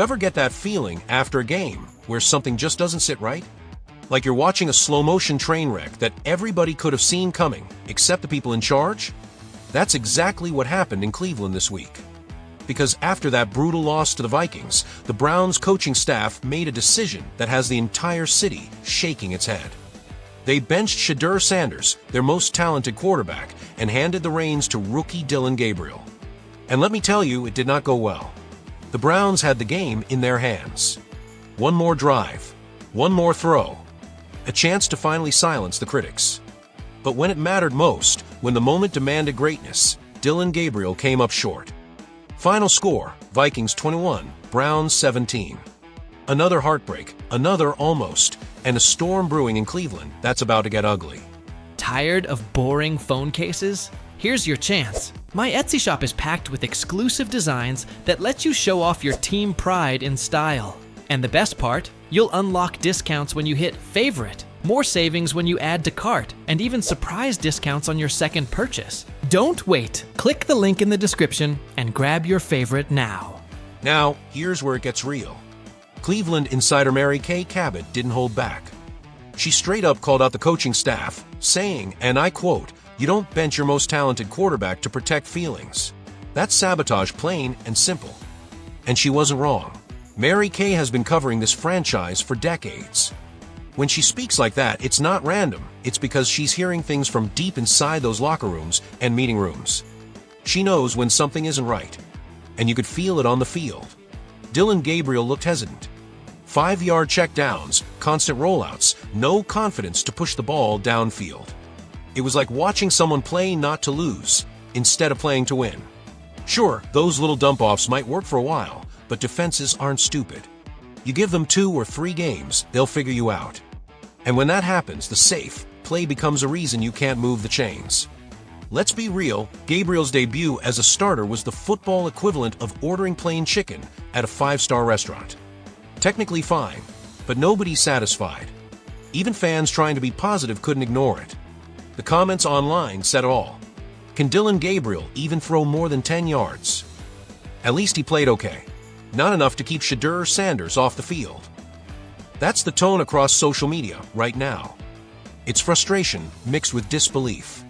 Ever get that feeling after a game where something just doesn't sit right? Like you're watching a slow-motion train wreck that everybody could have seen coming, except the people in charge? That's exactly what happened in Cleveland this week. Because after that brutal loss to the Vikings, the Browns coaching staff made a decision that has the entire city shaking its head. They benched Shedeur Sanders, their most talented quarterback, and handed the reins to rookie Dillon Gabriel. And let me tell you, it did not go well. The Browns had the game in their hands. One more drive, one more throw, a chance to finally silence the critics. But when it mattered most, when the moment demanded greatness, Dillon Gabriel came up short. Final score, Vikings 21, Browns 17. Another heartbreak, another almost, and a storm brewing in Cleveland that's about to get ugly. Tired of boring phone cases? Here's your chance. My Etsy shop is packed with exclusive designs that let you show off your team pride in style. And the best part, you'll unlock discounts when you hit favorite, more savings when you add to cart, and even surprise discounts on your second purchase. Don't wait. Click the link in the description and grab your favorite now. Now, here's where it gets real. Cleveland insider Mary Kay Cabot didn't hold back. She straight up called out the coaching staff, saying, and I quote, "You don't bench your most talented quarterback to protect feelings. That's sabotage, plain and simple." And she wasn't wrong. Mary Kay has been covering this franchise for decades. When she speaks like that, it's not random. It's because she's hearing things from deep inside those locker rooms and meeting rooms. She knows when something isn't right, and you could feel it on the field. Dillon Gabriel looked hesitant. 5-yard checkdowns, constant rollouts, no confidence to push the ball downfield. It was like watching someone play not to lose, instead of playing to win. Sure, those little dump-offs might work for a while, but defenses aren't stupid. You give them 2 or 3 games, they'll figure you out. And when that happens, the safe play becomes a reason you can't move the chains. Let's be real, Gabriel's debut as a starter was the football equivalent of ordering plain chicken at a 5-star restaurant. Technically fine, but nobody's satisfied. Even fans trying to be positive couldn't ignore it. The comments online said it all. Can Dillon Gabriel even throw more than 10 yards? At least he played okay. Not enough to keep Shedeur Sanders off the field. That's the tone across social media right now. It's frustration mixed with disbelief.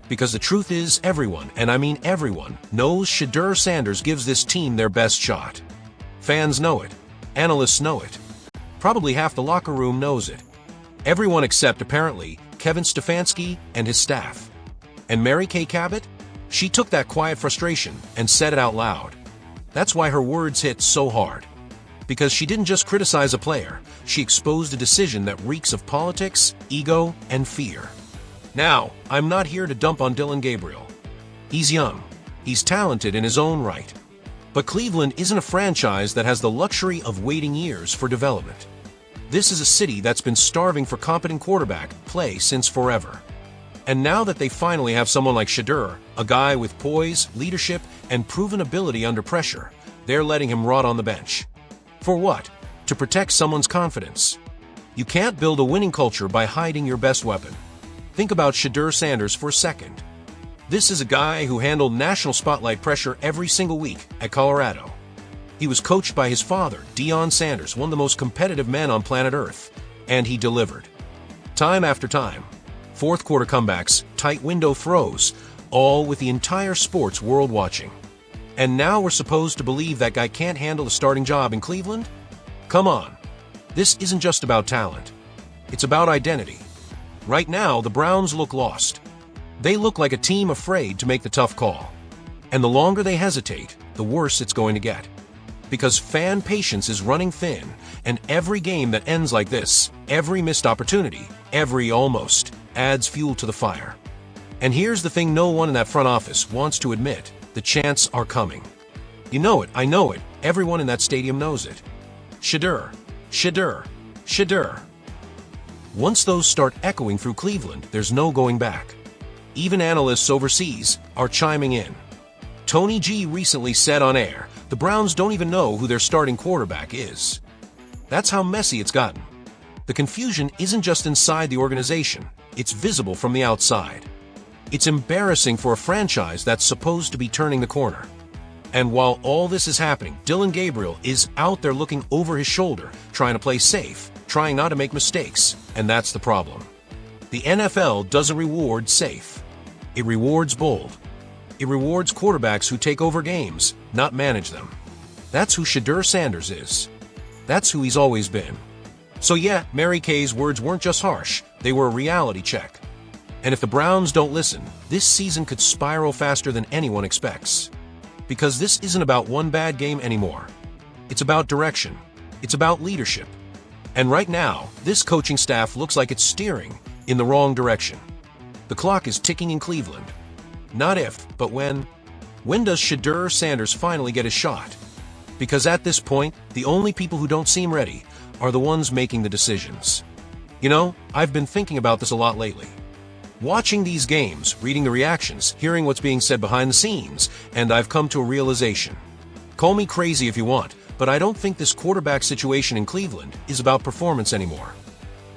Because the truth is, everyone, and I mean everyone, knows Shedeur Sanders gives this team their best shot. Fans know it. Analysts know it. Probably half the locker room knows it. Everyone except, apparently, Kevin Stefanski and his staff. And Mary Kay Cabot? She took that quiet frustration and said it out loud. That's why her words hit so hard. Because she didn't just criticize a player, she exposed a decision that reeks of politics, ego, and fear. Now, I'm not here to dump on Dillon Gabriel. He's young. He's talented in his own right. But Cleveland isn't a franchise that has the luxury of waiting years for development. This is a city that's been starving for competent quarterback play since forever. And now that they finally have someone like Shedeur, a guy with poise, leadership, and proven ability under pressure, they're letting him rot on the bench. For what? To protect someone's confidence. You can't build a winning culture by hiding your best weapon. Think about Shedeur Sanders for a second. This is a guy who handled national spotlight pressure every single week at Colorado. He was coached by his father, Dillon Sanders, one of the most competitive men on planet Earth, and he delivered. Time after time. Fourth-quarter comebacks, tight window throws, all with the entire sports world watching. And now we're supposed to believe that guy can't handle a starting job in Cleveland? Come on. This isn't just about talent. It's about identity. Right now, the Browns look lost. They look like a team afraid to make the tough call. And the longer they hesitate, the worse it's going to get. Because fan patience is running thin, and every game that ends like this, every missed opportunity, every almost, adds fuel to the fire. And here's the thing no one in that front office wants to admit. The chants are coming. You know it, I know it, everyone in that stadium knows it. Shedeur, Shedeur, Shedeur. Once those start echoing through Cleveland, there's no going back. Even analysts overseas are chiming in. Tony G recently said on air, the Browns don't even know who their starting quarterback is. That's how messy it's gotten. The confusion isn't just inside the organization, it's visible from the outside. It's embarrassing for a franchise that's supposed to be turning the corner. And while all this is happening, Dillon Gabriel is out there looking over his shoulder, trying to play safe, trying not to make mistakes, and that's the problem. The NFL doesn't reward safe. It rewards bold. It rewards quarterbacks who take over games, not manage them. That's who Shedeur Sanders is. That's who he's always been. So yeah, Mary Kay's words weren't just harsh, they were a reality check. And if the Browns don't listen, this season could spiral faster than anyone expects. Because this isn't about one bad game anymore. It's about direction. It's about leadership. And right now, this coaching staff looks like it's steering in the wrong direction. The clock is ticking in Cleveland. Not if, but when. When does Shedeur Sanders finally get his shot? Because at this point, the only people who don't seem ready are the ones making the decisions. You know, I've been thinking about this a lot lately. Watching these games, reading the reactions, hearing what's being said behind the scenes, and I've come to a realization. Call me crazy if you want, but I don't think this quarterback situation in Cleveland is about performance anymore.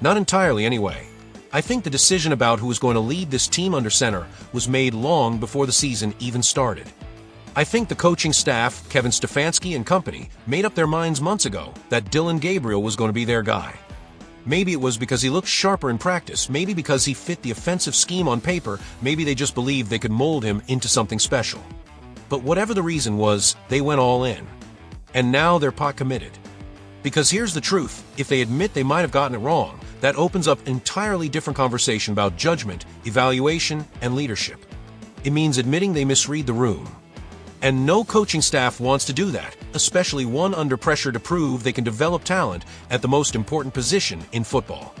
Not entirely anyway. I think the decision about who was going to lead this team under center was made long before the season even started. I think the coaching staff, Kevin Stefanski and company, made up their minds months ago that Dillon Gabriel was going to be their guy. Maybe it was because he looked sharper in practice, maybe because he fit the offensive scheme on paper, maybe they just believed they could mold him into something special. But whatever the reason was, they went all in. And now they're pot committed. Because here's the truth, if they admit they might have gotten it wrong, that opens up an entirely different conversation about judgment, evaluation, and leadership. It means admitting they misread the room. And no coaching staff wants to do that, especially one under pressure to prove they can develop talent at the most important position in football.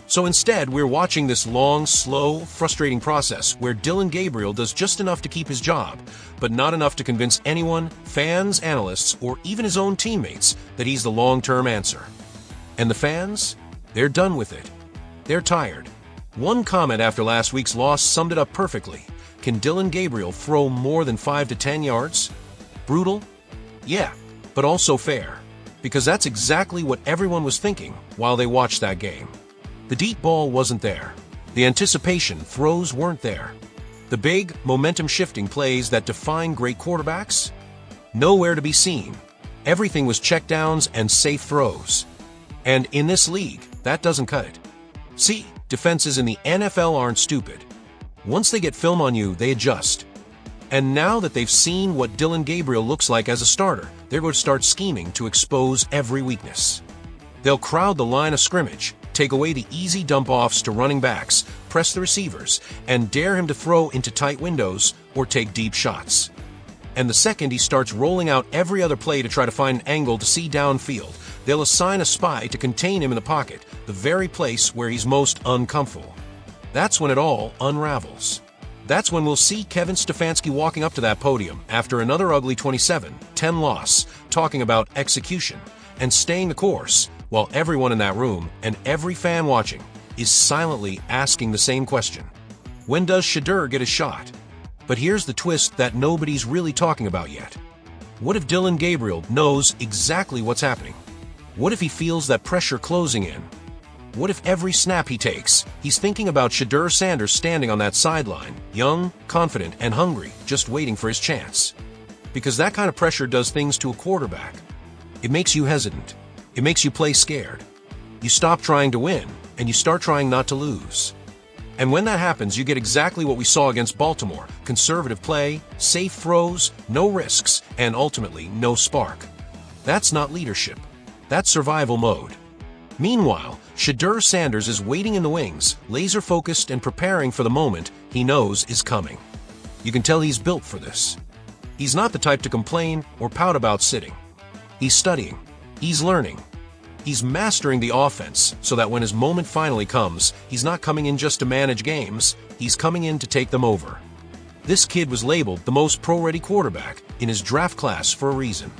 So instead, we're watching this long, slow, frustrating process where Dillon Gabriel does just enough to keep his job, but not enough to convince anyone, fans, analysts, or even his own teammates that he's the long-term answer. And the fans? They're done with it. They're tired. One comment after last week's loss summed it up perfectly. Can Dillon Gabriel throw more than 5 to 10 yards? Brutal? Yeah, but also fair. Because that's exactly what everyone was thinking while they watched that game. The deep ball wasn't there. The anticipation throws weren't there. The big, momentum-shifting plays that define great quarterbacks? Nowhere to be seen. Everything was checkdowns and safe throws. And in this league, that doesn't cut it. See, defenses in the NFL aren't stupid. Once they get film on you, they adjust. And now that they've seen what Dillon Gabriel looks like as a starter, they're going to start scheming to expose every weakness. They'll crowd the line of scrimmage, take away the easy dump-offs to running backs, press the receivers, and dare him to throw into tight windows or take deep shots. And the second he starts rolling out every other play to try to find an angle to see downfield, they'll assign a spy to contain him in the pocket, the very place where he's most uncomfortable. That's when it all unravels. That's when we'll see Kevin Stefanski walking up to that podium after another ugly 27-10 loss, talking about execution and staying the course, while everyone in that room and every fan watching is silently asking the same question. When does Shedeur get a shot? But here's the twist that nobody's really talking about yet. What if Dillon Gabriel knows exactly what's happening? What if he feels that pressure closing in? What if every snap he takes, he's thinking about Shedeur Sanders standing on that sideline, young, confident, and hungry, just waiting for his chance? Because that kind of pressure does things to a quarterback. It makes you hesitant. It makes you play scared. You stop trying to win, and you start trying not to lose. And when that happens, you get exactly what we saw against Baltimore: conservative play, safe throws, no risks, and ultimately no spark. That's not leadership. That's survival mode. Meanwhile, Shedeur Sanders is waiting in the wings, laser-focused and preparing for the moment he knows is coming. You can tell he's built for this. He's not the type to complain or pout about sitting. He's studying. He's learning. He's mastering the offense so that when his moment finally comes, he's not coming in just to manage games, he's coming in to take them over. This kid was labeled the most pro-ready quarterback in his draft class for a reason.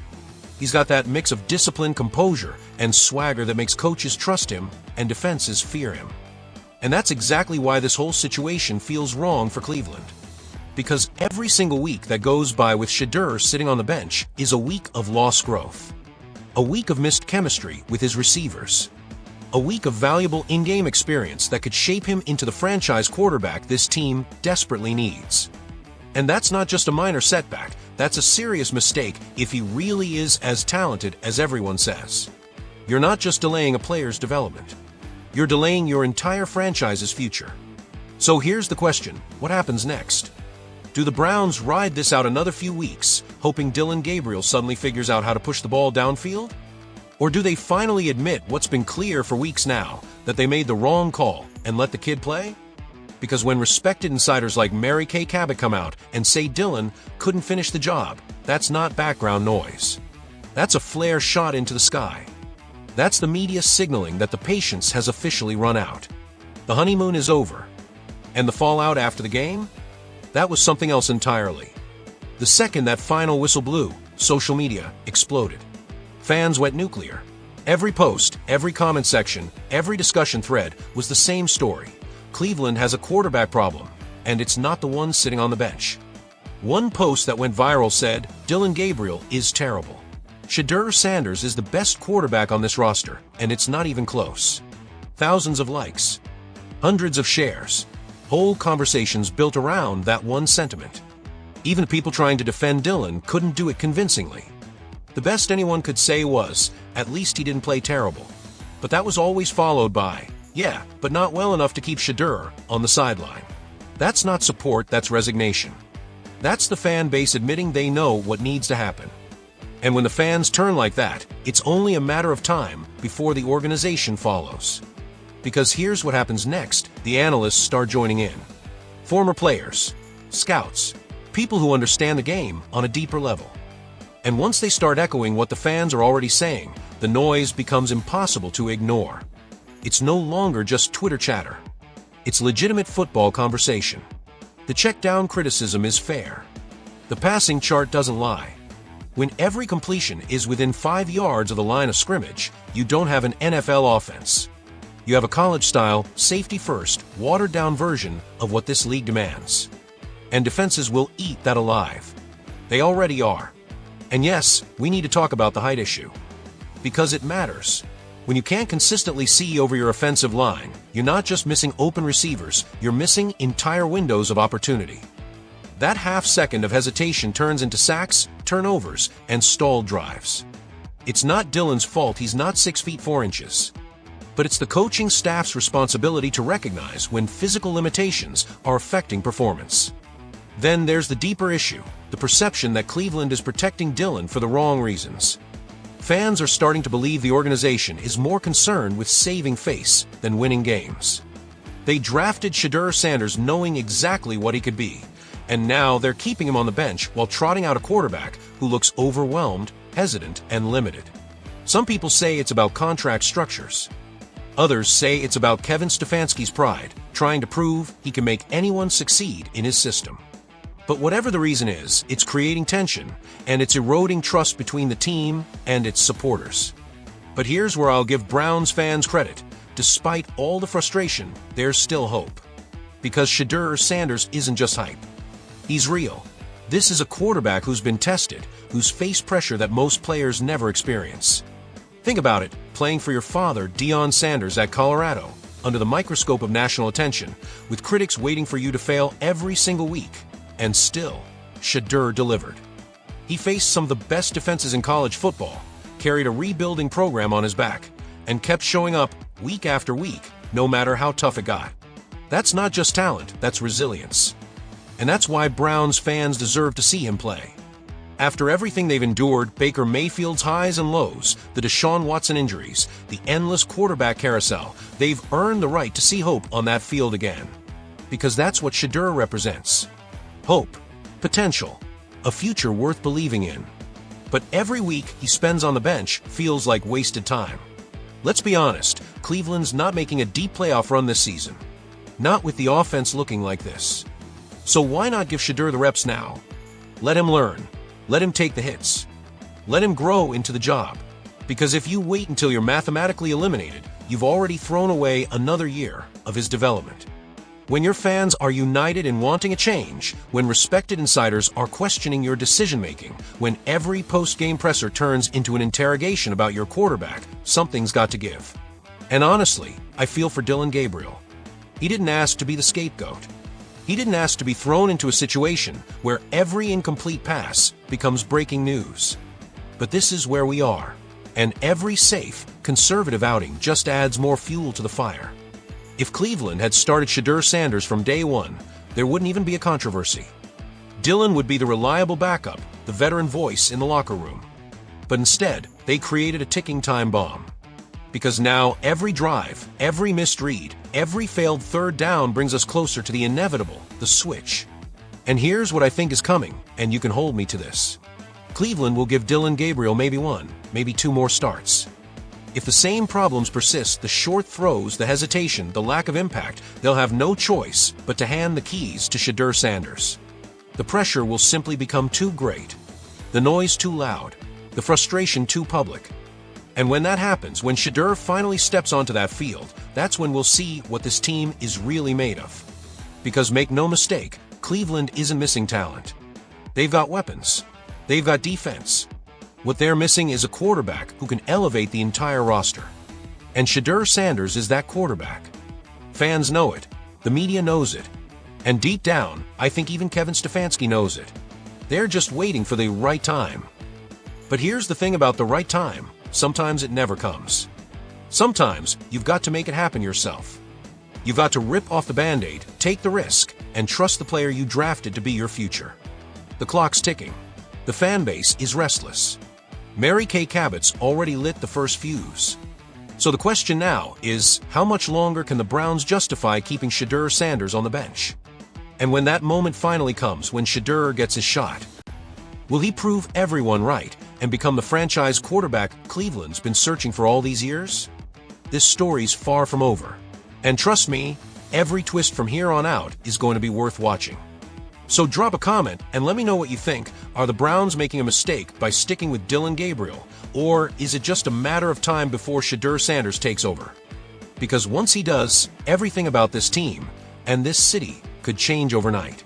He's got that mix of discipline, composure, and swagger that makes coaches trust him and defenses fear him. And that's exactly why this whole situation feels wrong for Cleveland. Because every single week that goes by with Shedeur sitting on the bench is a week of lost growth. A week of missed chemistry with his receivers. A week of valuable in-game experience that could shape him into the franchise quarterback this team desperately needs. And that's not just a minor setback, That's a serious mistake if he really is as talented as everyone says. You're not just delaying a player's development. You're delaying your entire franchise's future. So here's the question, what happens next? Do the Browns ride this out another few weeks, hoping Dillon Gabriel suddenly figures out how to push the ball downfield? Or do they finally admit what's been clear for weeks now, that they made the wrong call and let the kid play? Because when respected insiders like Mary Kay Cabot come out and say Dillon couldn't finish the job, that's not background noise. That's a flare shot into the sky. That's the media signaling that the patience has officially run out. The honeymoon is over. And the fallout after the game? That was something else entirely. The second that final whistle blew, social media exploded. Fans went nuclear. Every post, every comment section, every discussion thread was the same story. Cleveland has a quarterback problem, and it's not the one sitting on the bench. One post that went viral said, Dillon Gabriel is terrible. Shedeur Sanders is the best quarterback on this roster, and it's not even close. Thousands of likes. Hundreds of shares. Whole conversations built around that one sentiment. Even people trying to defend Dillon couldn't do it convincingly. The best anyone could say was, at least he didn't play terrible. But that was always followed by, yeah, but not well enough to keep Shedeur on the sideline. That's not support, that's resignation. That's the fan base admitting they know what needs to happen. And when the fans turn like that, it's only a matter of time before the organization follows. Because here's what happens next, the analysts start joining in. Former players, scouts, people who understand the game on a deeper level. And once they start echoing what the fans are already saying, the noise becomes impossible to ignore. It's no longer just Twitter chatter. It's legitimate football conversation. The check-down criticism is fair. The passing chart doesn't lie. When every completion is within 5 yards of the line of scrimmage, you don't have an NFL offense. You have a college-style, safety-first, watered-down version of what this league demands. And defenses will eat that alive. They already are. And yes, we need to talk about the height issue. Because it matters. When you can't consistently see over your offensive line, you're not just missing open receivers, you're missing entire windows of opportunity. That half second of hesitation turns into sacks, turnovers, and stalled drives. It's not Dillon's fault he's not 6 feet 4 inches. But it's the coaching staff's responsibility to recognize when physical limitations are affecting performance. Then there's the deeper issue, the perception that Cleveland is protecting Dillon for the wrong reasons. Fans are starting to believe the organization is more concerned with saving face than winning games. They drafted Shedeur Sanders knowing exactly what he could be, and now they're keeping him on the bench while trotting out a quarterback who looks overwhelmed, hesitant, and limited. Some people say it's about contract structures. Others say it's about Kevin Stefanski's pride, trying to prove he can make anyone succeed in his system. But whatever the reason is, it's creating tension, and it's eroding trust between the team and its supporters. But here's where I'll give Browns fans credit. Despite all the frustration, there's still hope. Because Shedeur Sanders isn't just hype. He's real. This is a quarterback who's been tested, who's faced pressure that most players never experience. Think about it, playing for your father, Dillon Sanders, at Colorado, under the microscope of national attention, with critics waiting for you to fail every single week. And still, Shedeur delivered. He faced some of the best defenses in college football, carried a rebuilding program on his back, and kept showing up week after week, no matter how tough it got. That's not just talent, that's resilience. And that's why Browns fans deserve to see him play. After everything they've endured, Baker Mayfield's highs and lows, the Deshaun Watson injuries, the endless quarterback carousel, they've earned the right to see hope on that field again. Because that's what Shedeur represents. Hope, potential, a future worth believing in. But every week he spends on the bench feels like wasted time. Let's be honest, Cleveland's not making a deep playoff run this season. Not with the offense looking like this. So why not give Shedeur the reps now? Let him learn. Let him take the hits. Let him grow into the job. Because if you wait until you're mathematically eliminated, you've already thrown away another year of his development. When your fans are united in wanting a change, when respected insiders are questioning your decision-making, when every post-game presser turns into an interrogation about your quarterback, something's got to give. And honestly, I feel for Dillon Gabriel. He didn't ask to be the scapegoat. He didn't ask to be thrown into a situation where every incomplete pass becomes breaking news. But this is where we are, and every safe, conservative outing just adds more fuel to the fire. If Cleveland had started Shedeur Sanders from day one, there wouldn't even be a controversy. Dillon would be the reliable backup, the veteran voice in the locker room. But instead, they created a ticking time bomb. Because now every drive, every missed read, every failed third down brings us closer to the inevitable, the switch. And here's what I think is coming, and you can hold me to this. Cleveland will give Dillon Gabriel maybe one, maybe two more starts. If the same problems persist, the short throws, the hesitation, the lack of impact, they'll have no choice but to hand the keys to Shedeur Sanders. The pressure will simply become too great, the noise too loud, the frustration too public. And when that happens, when Shedeur finally steps onto that field, that's when we'll see what this team is really made of. Because make no mistake, Cleveland isn't missing talent. They've got weapons. They've got defense. What they're missing is a quarterback who can elevate the entire roster. And Shedeur Sanders is that quarterback. Fans know it. The media knows it. And deep down, I think even Kevin Stefanski knows it. They're just waiting for the right time. But here's the thing about the right time. Sometimes it never comes. Sometimes you've got to make it happen yourself. You've got to rip off the Band-Aid, take the risk, and trust the player you drafted to be your future. The clock's ticking. The fan base is restless. Mary Kay Cabot's already lit the first fuse. So the question now is, how much longer can the Browns justify keeping Shedeur Sanders on the bench? And when that moment finally comes, when Shedeur gets his shot, will he prove everyone right and become the franchise quarterback Cleveland's been searching for all these years? This story's far from over. And trust me, every twist from here on out is going to be worth watching. So drop a comment and let me know what you think. Are the Browns making a mistake by sticking with Dillon Gabriel? Or is it just a matter of time before Shedeur Sanders takes over? Because once he does, everything about this team and this city could change overnight.